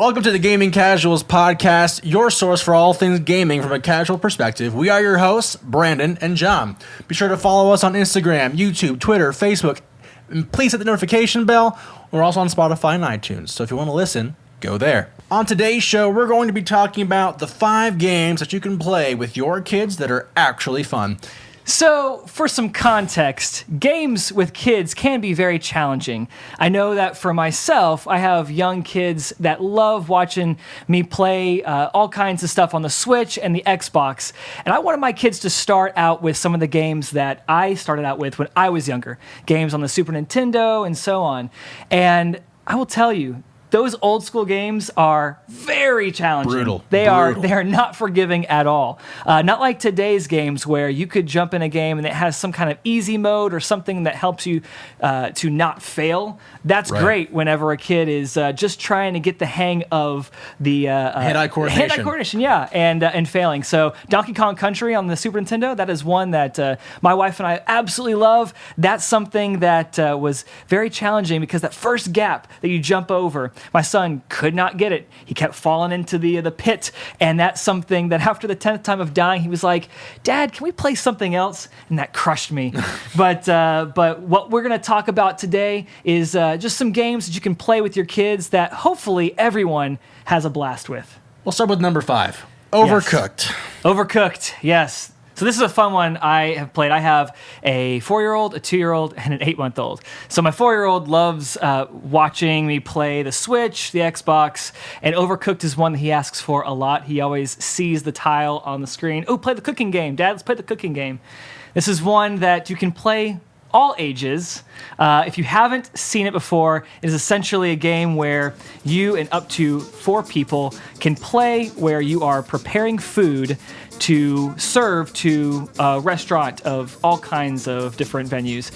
Welcome to the Gaming Casuals Podcast, your source for all things gaming from a casual perspective. We are your hosts, Brandon and John. Be sure to follow us on Instagram, YouTube, Twitter, Facebook, and please hit the notification bell. We're also on Spotify and iTunes, so if you want to listen, go there. On today's show, we're going to be talking about the 5 games that you can play with your kids that are actually fun. So, for some context, games with kids can be very challenging. I know that for myself, I have young kids that love watching me play all kinds of stuff on the Switch and the Xbox. And I wanted my kids to start out with some of the games that I started out with when I was younger. Games on the Super Nintendo and so on. And I will tell you, those old school games are very challenging. Brutal. They are not forgiving at all. Not like today's games where you could jump in a game and it has some kind of easy mode or something that helps you to not fail. That's great whenever a kid is just trying to get the hang of the hand-eye coordination. Hand-eye coordination, yeah, and failing. So Donkey Kong Country on the Super Nintendo, that is one that my wife and I absolutely love. That's something that was very challenging because that first gap that you jump over, my son could not get it. He kept falling into the pit, and that's something that after the 10th time of dying, he was like, "Dad, can we play something else?" And that crushed me. But what we're going to talk about today is just some games that you can play with your kids that hopefully everyone has a blast with. We'll start with number 5, Overcooked. Yes. Overcooked, yes. So this is a fun one I have played. I have a 4-year-old, a 2-year-old, and an 8-month-old. So my 4-year-old loves watching me play the Switch, the Xbox, and Overcooked is one that he asks for a lot. He always sees the tile on the screen. "Oh, play the cooking game. Dad, let's play the cooking game." This is one that you can play all ages. If you haven't seen it before, it is essentially a game where you and up to 4 people can play where you are preparing food to serve to a restaurant of all kinds of different venues.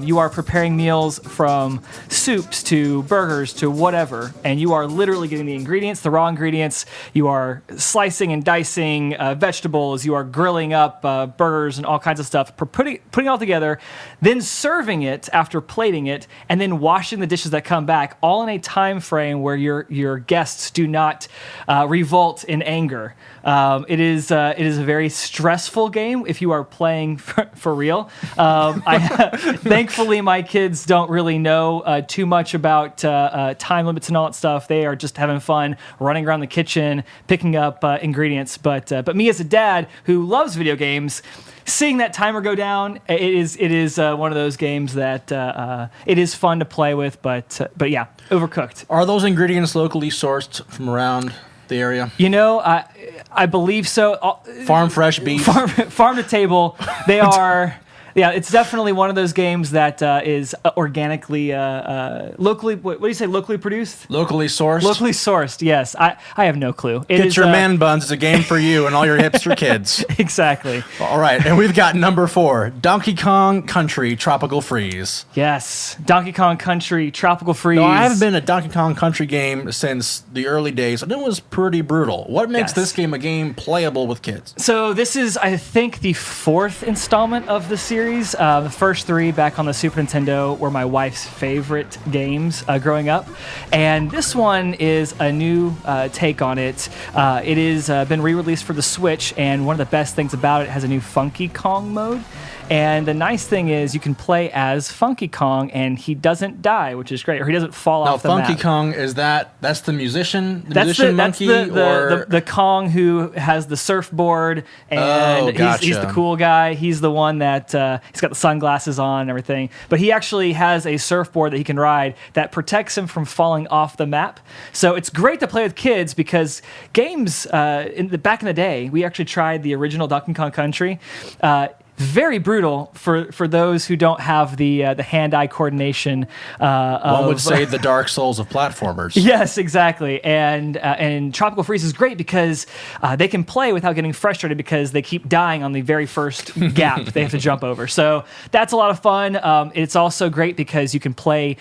You are preparing meals from soups to burgers to whatever, and you are literally getting the ingredients, the raw ingredients. You are slicing and dicing vegetables. You are grilling up burgers and all kinds of stuff, putting it all together, then serving it after plating it, and then washing the dishes that come back, all in a time frame where your guests do not revolt in anger. It is a very stressful game if you are playing for real. Thankfully, my kids don't really know too much about time limits and all that stuff. They are just having fun, running around the kitchen, picking up ingredients. But me as a dad who loves video games, seeing that timer go down, it is one of those games that it is fun to play with. But yeah, Overcooked. Are those ingredients locally sourced from around the area? You know, I believe so. Farm fresh beef. Farm to table. They are. Yeah, it's definitely one of those games that is organically, locally. What do you say? Locally produced? Locally sourced. Locally sourced. Yes, I have no clue. Get your man buns. It's a game for you and all your hipster kids. Exactly. All right, and we've got number 4, Donkey Kong Country Tropical Freeze. Yes, Donkey Kong Country Tropical Freeze. No, I haven't been a Donkey Kong Country game since the early days, and it was pretty brutal. What makes this game a game playable with kids? So this is, I think, the 4th installment of the series. The first 3 back on the Super Nintendo were my wife's favorite games growing up. And this one is a new take on it. It is been re-released for the Switch, and one of the best things about it has a new Funky Kong mode. And the nice thing is you can play as Funky Kong, and he doesn't die, which is great, or he doesn't fall off the map. Now, Funky Kong, that's the musician? Monkey? That's the Kong who has the surfboard, and he's the cool guy. He's the one that, he's got the sunglasses on and everything. But he actually has a surfboard that he can ride that protects him from falling off the map. So it's great to play with kids because games, back in the day, we actually tried the original Donkey Kong Country. Very brutal for those who don't have the hand-eye coordination. One would say the Dark Souls of platformers. Yes, exactly. And Tropical Freeze is great because they can play without getting frustrated because they keep dying on the very first gap they have to jump over. So that's a lot of fun. It's also great because you can play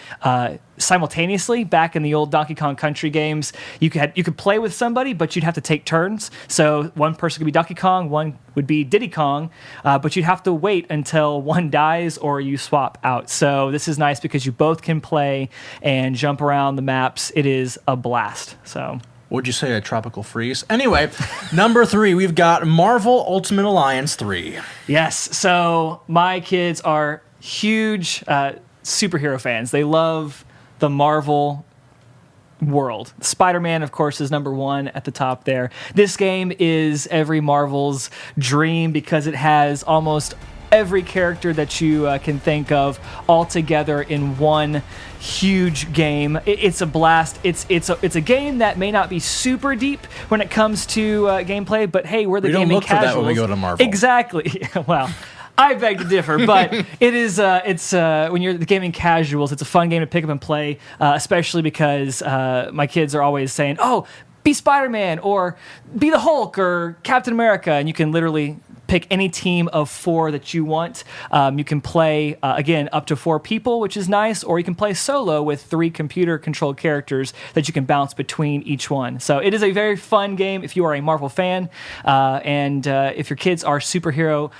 simultaneously. Back in the old Donkey Kong Country games, you could play with somebody, but you'd have to take turns. So one person could be Donkey Kong, one would be Diddy Kong, but you'd have to wait until one dies or you swap out. So this is nice because you both can play and jump around the maps. It is a blast. So. Would you say a tropical freeze? Anyway, number 3, we've got Marvel Ultimate Alliance 3. Yes. So my kids are huge superhero fans. They love the Marvel world. Spider-Man, of course, is number 1 at the top there. This game is every Marvel's dream because it has almost every character that you can think of all together in one huge game. It's a blast. It's a game that may not be super deep when it comes to gameplay, but hey, we're the gaming casuals. We don't look for that when we go to Marvel. Exactly. Well, I beg to differ, but it's when you're the gaming casuals, it's a fun game to pick up and play, especially because my kids are always saying, "Oh, be Spider-Man or be the Hulk or Captain America," and you can literally pick any team of 4 that you want. You can play, again, up to 4 people, which is nice, or you can play solo with 3 computer-controlled characters that you can bounce between each one. So it is a very fun game if you are a Marvel fan, and if your kids are superhero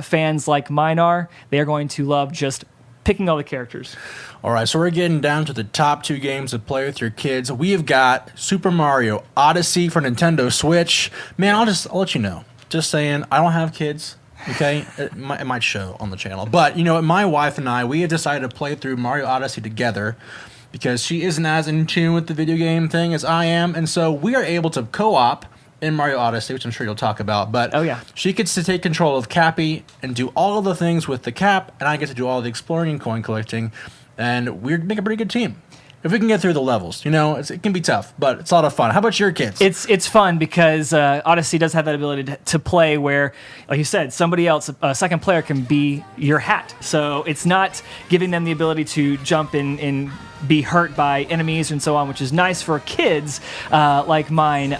fans like mine are, they are going to love just picking all the characters. All right, so we're getting down to the top 2 games to play with your kids. We've got Super Mario Odyssey for Nintendo Switch. Man, I'll let you know. Just saying, I don't have kids, okay? It might show on the channel. But, you know, my wife and I, we have decided to play through Mario Odyssey together because she isn't as in tune with the video game thing as I am. And so we are able to co-op in Mario Odyssey, which I'm sure you'll talk about. But she gets to take control of Cappy and do all of the things with the cap, and I get to do all the exploring and coin collecting. And we make a pretty good team. If we can get through the levels, you know, it can be tough, but it's a lot of fun. How about your kids? It's fun because Odyssey does have that ability to play where, like you said, somebody else, a second player can be your hat. So it's not giving them the ability to jump in and be hurt by enemies and so on, which is nice for kids like mine.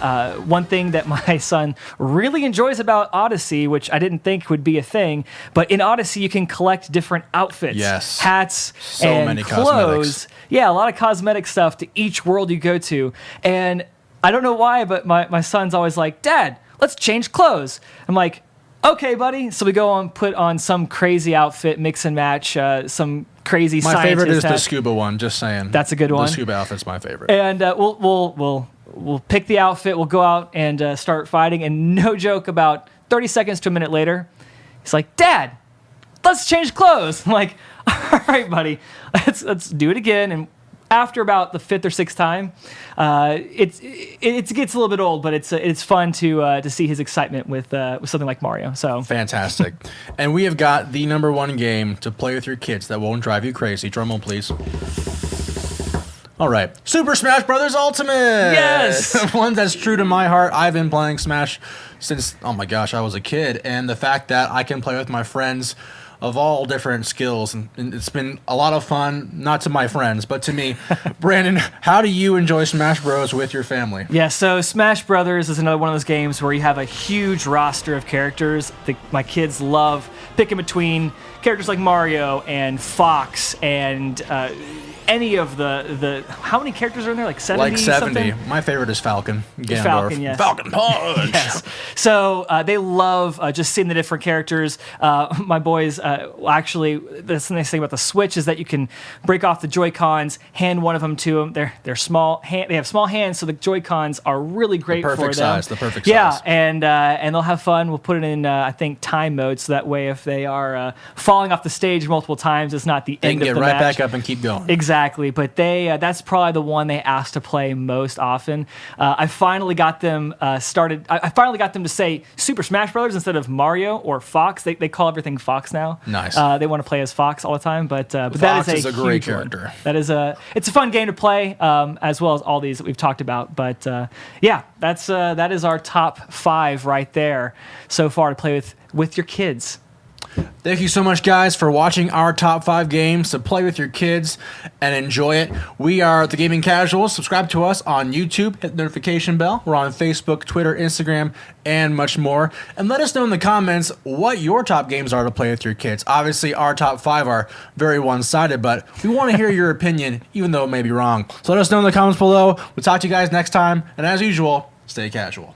One thing that my son really enjoys about Odyssey, which I didn't think would be a thing, but in Odyssey you can collect different outfits, hats, and many clothes. Cosmetics. Yeah, a lot of cosmetic stuff to each world you go to. And I don't know why, but my son's always like, "Dad, let's change clothes." I'm like, "Okay, buddy." So we go on, put on some crazy outfit, mix and match, some crazy My scientist favorite is hat. the scuba one, just saying. That's a good one. The scuba outfit's my favorite. And we'll pick the outfit, we'll go out and start fighting, and no joke, about 30 seconds to a minute later, he's like, "Dad, let's change clothes." I'm like, "All right, buddy, let's do it again." And after about the 5th or 6th time, it gets a little bit old, but it's fun to see his excitement with something like Mario. So fantastic. And we have got the number 1 game to play with your kids that won't drive you crazy. Drum roll, please. All right, Super Smash Bros. Ultimate. Yes, one that's true to my heart. I've been playing Smash since, oh my gosh, I was a kid, and the fact that I can play with my friends of all different skills, and it's been a lot of fun, not to my friends, but to me. Brandon, how do you enjoy Smash Bros. With your family? Yeah, so Smash Brothers is another one of those games where you have a huge roster of characters. My kids love picking between characters like Mario and Fox and any of the how many characters are in there? Like 70? Like 70. Something? My favorite is Falcon. Ganondorf. Falcon, yes. Falcon Punch! Yes. So they love just seeing the different characters. My boys, actually, that's the nice thing about the Switch is that you can break off the Joy-Cons, hand one of them to them. They're small. They have small hands, so the Joy-Cons are really great for them. The perfect size. Yeah, and they'll have fun. We'll put it in, I think, time mode, so that way if they are falling off the stage multiple times, it's not the end of the match. They can get right back up and keep going. Exactly, but that's probably the one they ask to play most often. I finally got them started. I finally got them to say Super Smash Brothers instead of Mario or Fox. They call everything Fox now. Nice. They want to play as Fox all the time, but Fox that is a great huge character. One. That is it's a fun game to play, as well as all these that we've talked about. But yeah, that is our top 5 right there so far to play with your kids. Thank you so much, guys, for watching our top 5 games to play with your kids and enjoy it. We are The Gaming Casuals. Subscribe to us on YouTube. Hit the notification bell. We're on Facebook, Twitter, Instagram, and much more. And let us know in the comments what your top games are to play with your kids. Obviously, our top 5 are very one-sided, but we want to hear your opinion, even though it may be wrong. So let us know in the comments below. We'll talk to you guys next time. And as usual, stay casual.